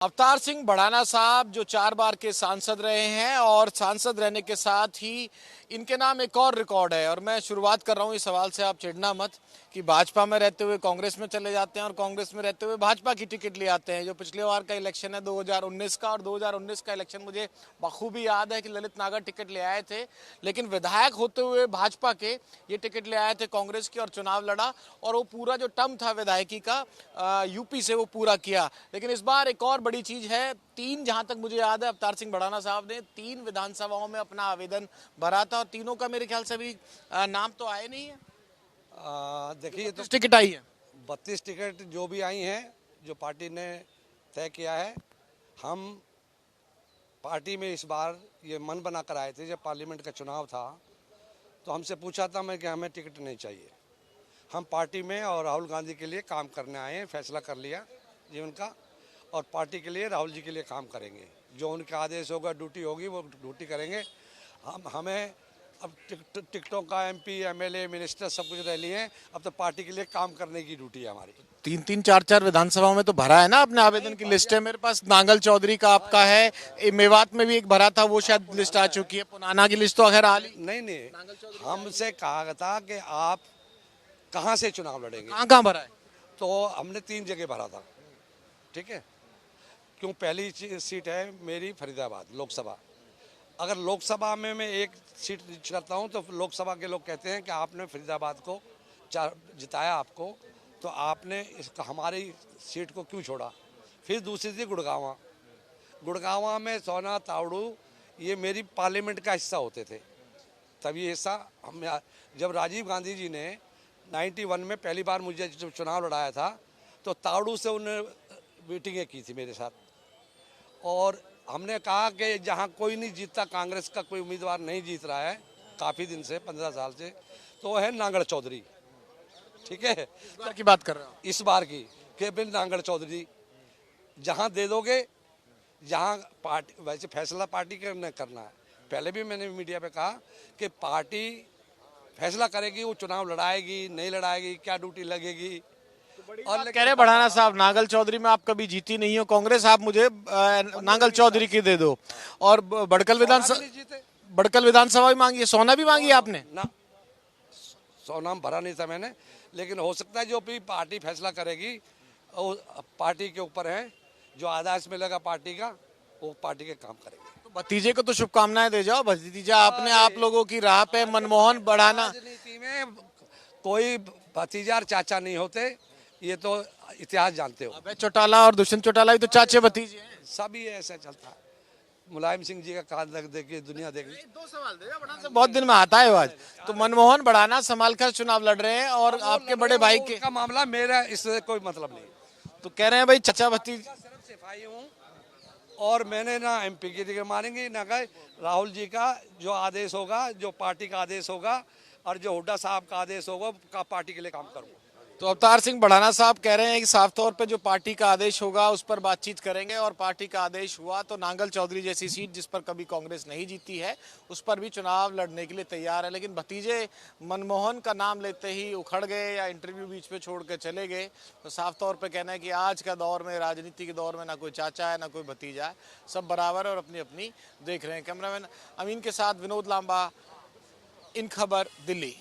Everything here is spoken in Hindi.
अवतार सिंह भड़ाना साहब जो 4 बार के सांसद रहे हैं और सांसद रहने के साथ ही इनके नाम एक और रिकॉर्ड है। और मैं शुरुआत कर रहा हूं इस सवाल से, आप चिढ़ना मत, कि भाजपा में रहते हुए कांग्रेस में चले जाते हैं और कांग्रेस में रहते हुए भाजपा की टिकट ले आते हैं। जो पिछले बार का इलेक्शन है 2019 का, और 2019 का इलेक्शन मुझे बखूबी याद है कि ललित नागर टिकट ले आए थे, लेकिन विधायक होते हुए भाजपा के ये टिकट ले आए थे कांग्रेस की और चुनाव लड़ा, और वो पूरा जो टर्म था विधायकी का यूपी से वो पूरा किया। लेकिन इस बार एक और बड़ी चीज है, 3, जहां तक मुझे याद है, अवतार सिंह भड़ाना साहब ने 3 विधानसभाओं में अपना आवेदन भरा था और तीनों का मेरे ख्याल से अभी नाम तो आए नहीं है। देखिए, तो टिकट आई है 32 टिकट जो भी आई हैं, जो पार्टी ने तय किया है। हम पार्टी में इस बार ये मन बना कर आए थे, जब पार्लियामेंट का चुनाव था तो हमसे पूछा था मैं कि हमें टिकट नहीं चाहिए, हम पार्टी में और राहुल गांधी के लिए काम करने आए हैं। फैसला कर लिया जीवन का, और पार्टी के लिए, राहुल जी के लिए काम करेंगे। जो उनका आदेश होगा, ड्यूटी होगी, वो ड्यूटी करेंगे। हमें अब टिकटों का MP MLA मिनिस्टर सब कुछ रह लिए हैं, अब तो पार्टी के लिए काम करने की ड्यूटी है हमारी। 3-3, 4-4 विधानसभाओं में तो भरा है ना, अपने आवेदन की लिस्ट है मेरे पास। नांगल चौधरी का आपका है, मेवात में भी एक भरा था, वो शायद लिस्ट आ चुकी है। पुनाना की लिस्ट तो आखिर आ ली नहीं, हमसे कहा था कि आप कहाँ से चुनाव लड़ेंगे, कहाँ भरा है? तो हमने 3 जगह भरा था। ठीक है, क्यों? पहली सीट है मेरी फरीदाबाद लोकसभा। अगर लोकसभा में मैं एक सीट करता हूं तो लोकसभा के लोग कहते हैं कि आपने फरीदाबाद को जिताया आपको, तो आपने हमारी सीट को क्यों छोड़ा। फिर दूसरी थी गुड़गांवा में सोना तावड़ू, ये मेरी पार्लियामेंट का हिस्सा होते थे। तब ये हिस्सा हम, जब राजीव गांधी जी ने 91 में पहली बार मुझे जब चुनाव लड़ाया था, तो तावड़ू से उन्होंने मीटिंगें की थी मेरे साथ, और हमने कहा कि जहां कोई नहीं जीतता, कांग्रेस का कोई उम्मीदवार नहीं जीत रहा है काफ़ी दिन से, 15 साल से, तो है नांगड़ चौधरी। ठीक है, तो की बात कर रहा हूँ इस बार की, कि बिन नांगड़ चौधरी जहां दे दोगे, जहां पार्टी, वैसे फैसला पार्टी करना है। पहले भी मैंने मीडिया पे कहा कि पार्टी फैसला करेगी, वो चुनाव लड़ाएगी नहीं लड़ाएगी, क्या ड्यूटी लगेगी। और कह रहे भड़ाना साहब, नांगल चौधरी में आप कभी जीती नहीं हो कांग्रेस, आप मुझे नांगल चौधरी की दे दो। और बड़कल विधानसभा भी मांगी है, सोना भी मांगी है आपने ना? सोना भरा नहीं था मैंने, लेकिन हो सकता है जो भी पार्टी फैसला करेगी वो पार्टी के ऊपर है, जो आदेश मिलेगा पार्टी का, वो पार्टी के काम करेगी। तो भतीजे को तो शुभकामनाएं दे जाओ। भतीजा आपने आप लोगों की राह पे मनमोहन भड़ाना। राजनीति में कोई भतीजा और चाचा नहीं होते, ये तो इतिहास जानते हो। अबे चौटाला और दुष्यंत चौटाला भी तो चाचे भतीजे हैं। सभी ऐसा चलता है। मुलायम सिंह जी का काल देखिए, दुनिया देखिए। 2 सवाल दे भड़ाना से, बहुत दिन में आता है आज। तो मनमोहन भड़ाना संभाल कर चुनाव लड़ रहे हैं और आपके बड़े भाई के का मामला, मेरा इससे कोई मतलब नहीं। तो कह रहे हैं भाई चाचा भतीजा। सिर्फ सिपाही हूँ, और मैंने ना MP की टिकट मारेंगे ना कहे। राहुल जी का जो आदेश होगा, जो पार्टी का आदेश होगा, और जो हुड्डा साहब का आदेश होगा, का पार्टी के लिए काम करूँगा। तो अवतार सिंह भड़ाना साहब कह रहे हैं कि साफ तौर पे जो पार्टी का आदेश होगा उस पर बातचीत करेंगे, और पार्टी का आदेश हुआ तो नांगल चौधरी जैसी सीट जिस पर कभी कांग्रेस नहीं जीती है उस पर भी चुनाव लड़ने के लिए तैयार है। लेकिन भतीजे मनमोहन का नाम लेते ही उखड़ गए या इंटरव्यू बीच पे छोड़ के चले गए, तो साफ तौर पर कहना है कि आज का दौर में, राजनीति के दौर में, ना कोई चाचा है ना कोई भतीजा है, सब बराबर है और अपनी अपनी देख रहे हैं। कैमरामैन अमीन के साथ विनोद लांबा, इन खबर, दिल्ली।